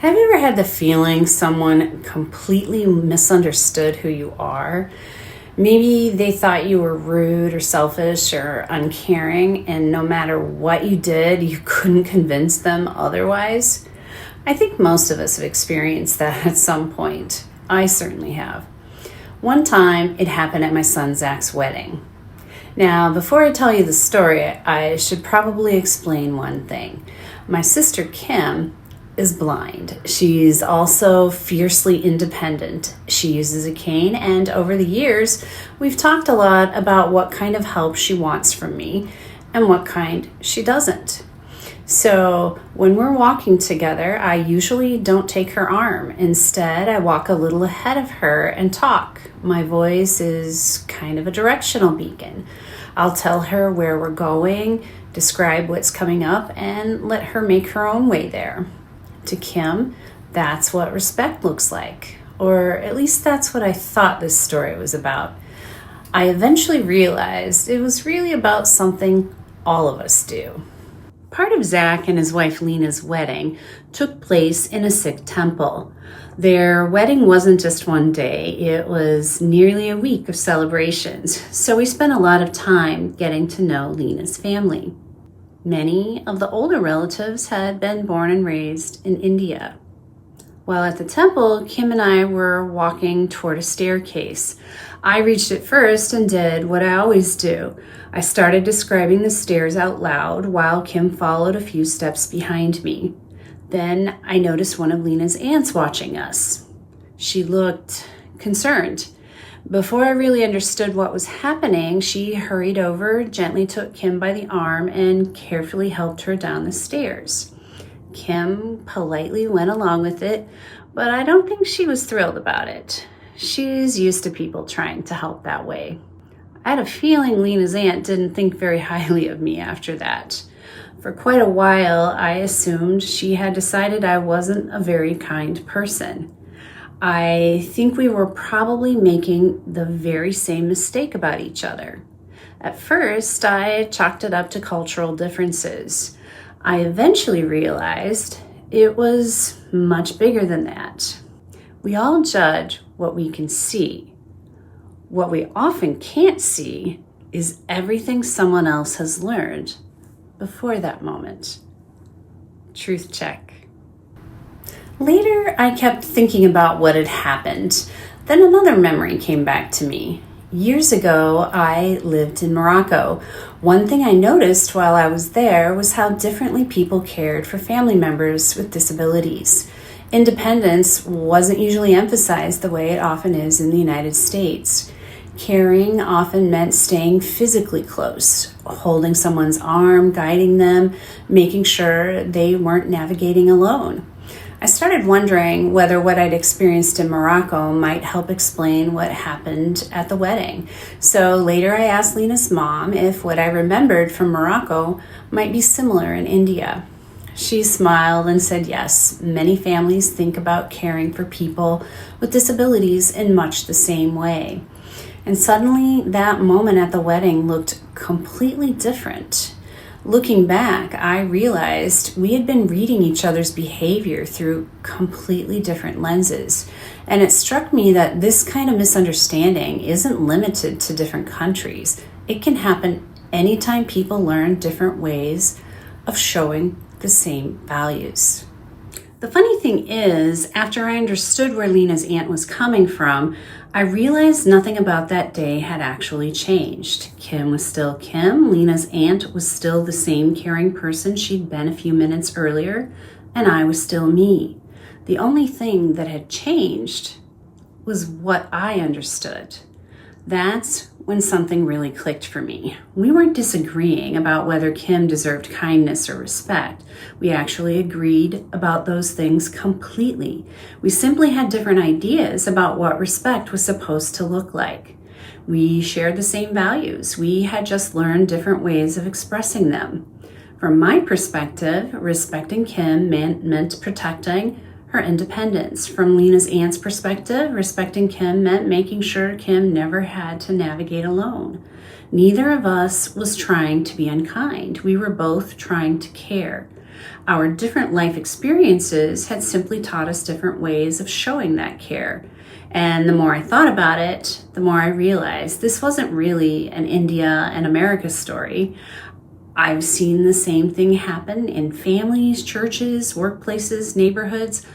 Have you ever had the feeling someone completely misunderstood who you are? Maybe they thought you were rude or selfish or uncaring, and no matter what you did, you couldn't convince them otherwise. I think most of us have experienced that at some point. I certainly have. One time, it happened at my son Zach's wedding. Now, before I tell you the story, I should probably explain one thing. My sister Kim is blind. She's also fiercely independent. She uses a cane, and over the years, we've talked a lot about what kind of help she wants from me and what kind she doesn't. So when we're walking together, I usually don't take her arm. Instead, I walk a little ahead of her and talk. My voice is kind of a directional beacon. I'll tell her where we're going, describe what's coming up, and let her make her own way there. To Kim, that's what respect looks like. Or at least that's what I thought this story was about. I eventually realized it was really about something all of us do. Part of Zach and his wife Lena's wedding took place in a Sikh temple. Their wedding wasn't just one day, it was nearly a week of celebrations. So we spent a lot of time getting to know Lena's family. Many of the older relatives had been born and raised in India. While at the temple, Kim and I were walking toward a staircase. I reached it first and did what I always do. I started describing the stairs out loud while Kim followed a few steps behind me. Then I noticed one of Lena's aunts watching us. She looked concerned. Before I really understood what was happening, she hurried over, gently took Kim by the arm, and carefully helped her down the stairs. Kim politely went along with it, but I don't think she was thrilled about it. She's used to people trying to help that way. I had a feeling Lena's aunt didn't think very highly of me after that. For quite a while, I assumed she had decided I wasn't a very kind person. I think we were probably making the very same mistake about each other. At first, I chalked it up to cultural differences. I eventually realized it was much bigger than that. We all judge what we can see. What we often can't see is everything someone else has learned before that moment. Truth check. Later, I kept thinking about what had happened. Then another memory came back to me. Years ago, I lived in Morocco. One thing I noticed while I was there was how differently people cared for family members with disabilities. Independence wasn't usually emphasized the way it often is in the United States. Caring often meant staying physically close, holding someone's arm, guiding them, making sure they weren't navigating alone. I started wondering whether what I'd experienced in Morocco might help explain what happened at the wedding. So later I asked Lena's mom if what I remembered from Morocco might be similar in India. She smiled and said yes, many families think about caring for people with disabilities in much the same way. And suddenly that moment at the wedding looked completely different. Looking back, I realized we had been reading each other's behavior through completely different lenses. And it struck me that this kind of misunderstanding isn't limited to different countries. It can happen anytime people learn different ways of showing the same values. The funny thing is, after I understood where Lena's aunt was coming from, I realized nothing about that day had actually changed. Kim was still Kim, Lena's aunt was still the same caring person she'd been a few minutes earlier, and I was still me. The only thing that had changed was what I understood. That's when something really clicked for me. We weren't disagreeing about whether Kim deserved kindness or respect. We actually agreed about those things completely. We simply had different ideas about what respect was supposed to look like. We shared the same values. We had just learned different ways of expressing them. From my perspective, respecting Kim meant protecting her independence. From Lena's aunt's perspective, respecting Kim meant making sure Kim never had to navigate alone. Neither of us was trying to be unkind. We were both trying to care. Our different life experiences had simply taught us different ways of showing that care. And the more I thought about it, the more I realized this wasn't really an India and America story. I've seen the same thing happen in families, churches, workplaces, neighborhoods.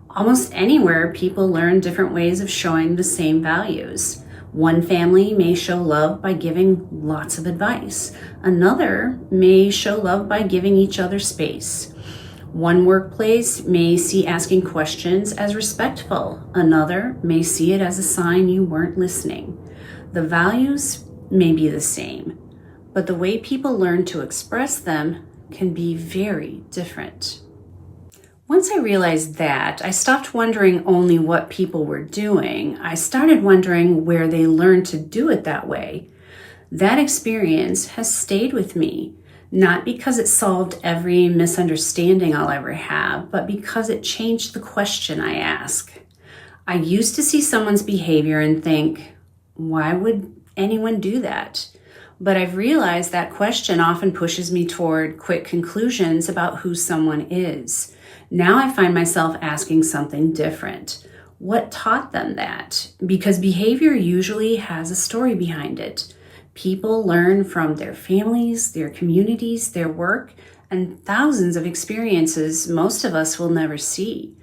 Almost anywhere, people learn different ways of showing the same values. One family may show love by giving lots of advice. Another may show love by giving each other space. One workplace may see asking questions as respectful. Another may see it as a sign you weren't listening. The values may be the same, but the way people learn to express them can be very different. Once I realized that, I stopped wondering only what people were doing. I started wondering where they learned to do it that way. That experience has stayed with me, not because it solved every misunderstanding I'll ever have, but because it changed the question I ask. I used to see someone's behavior and think, why would anyone do that? But I've realized that question often pushes me toward quick conclusions about who someone is. Now I find myself asking something different. What taught them that? Because behavior usually has a story behind it. People learn from their families, their communities, their work, and thousands of experiences most of us will never see.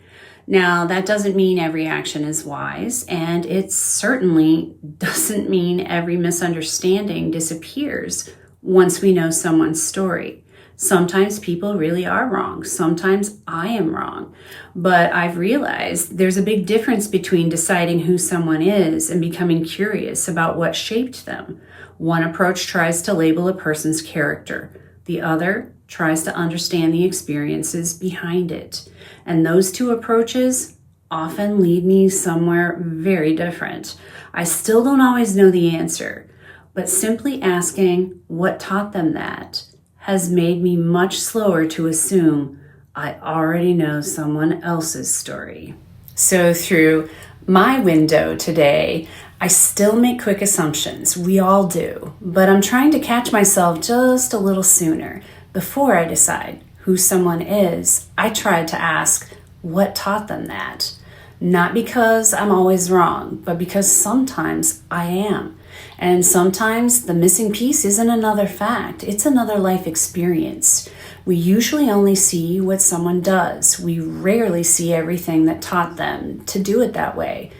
Now, that doesn't mean every action is wise, and it certainly doesn't mean every misunderstanding disappears once we know someone's story. Sometimes people really are wrong. Sometimes I am wrong. But I've realized there's a big difference between deciding who someone is and becoming curious about what shaped them. One approach tries to label a person's character. The other tries to understand the experiences behind it. And those two approaches often lead me somewhere very different. I still don't always know the answer, but simply asking what taught them that has made me much slower to assume I already know someone else's story. So through my window today, I still make quick assumptions. We all do. But I'm trying to catch myself just a little sooner. Before I decide who someone is, I try to ask what taught them that. Not because I'm always wrong, but because sometimes I am. And sometimes the missing piece isn't another fact, it's another life experience. We usually only see what someone does. We rarely see everything that taught them to do it that way.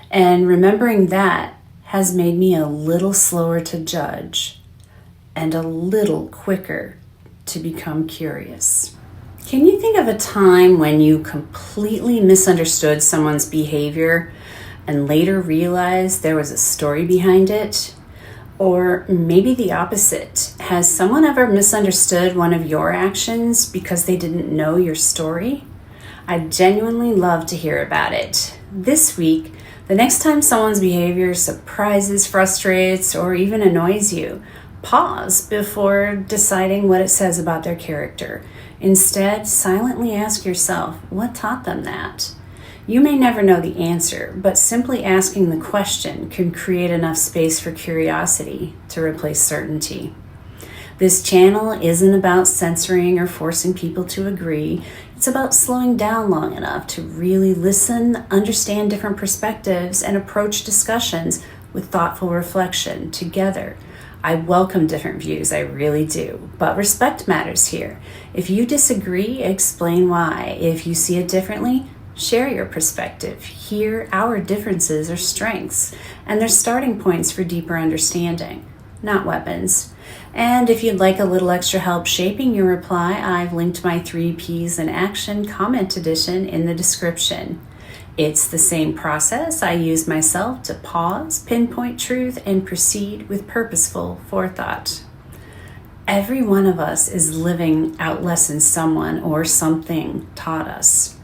And remembering that has made me a little slower to judge and a little quicker to become curious. Can you think of a time when you completely misunderstood someone's behavior and later realized there was a story behind it? Or maybe the opposite. Has someone ever misunderstood one of your actions because they didn't know your story? I'd genuinely love to hear about it. This week, the next time someone's behavior surprises, frustrates, or even annoys you, pause before deciding what it says about their character. Instead, silently ask yourself, what taught them that? You may never know the answer, but simply asking the question can create enough space for curiosity to replace certainty. This channel isn't about censoring or forcing people to agree. It's about slowing down long enough to really listen, understand different perspectives, and approach discussions with thoughtful reflection together. I welcome different views, I really do, but respect matters here. If you disagree, explain why. If you see it differently, share your perspective. Here, our differences are strengths, and they're starting points for deeper understanding, not weapons. And if you'd like a little extra help shaping your reply, I've linked my 3 Ps in Action comment edition in the description. It's the same process I use myself to pause, pinpoint truth, and proceed with purposeful forethought. Every one of us is living out lessons someone or something taught us.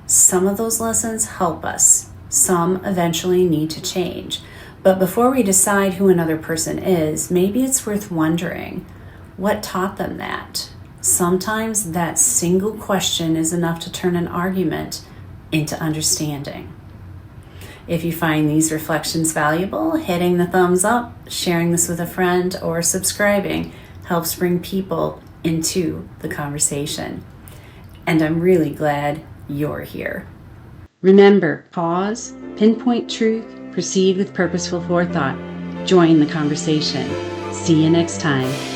Some of those lessons help us. Some eventually need to change. But before we decide who another person is, maybe it's worth wondering, what taught them that? Sometimes that single question is enough to turn an argument into understanding. If you find these reflections valuable, hitting the thumbs up, sharing this with a friend, or subscribing helps bring people into the conversation. and I'm really glad you're here. Remember, pause, pinpoint truth, proceed with purposeful forethought. Join the conversation. See you next time.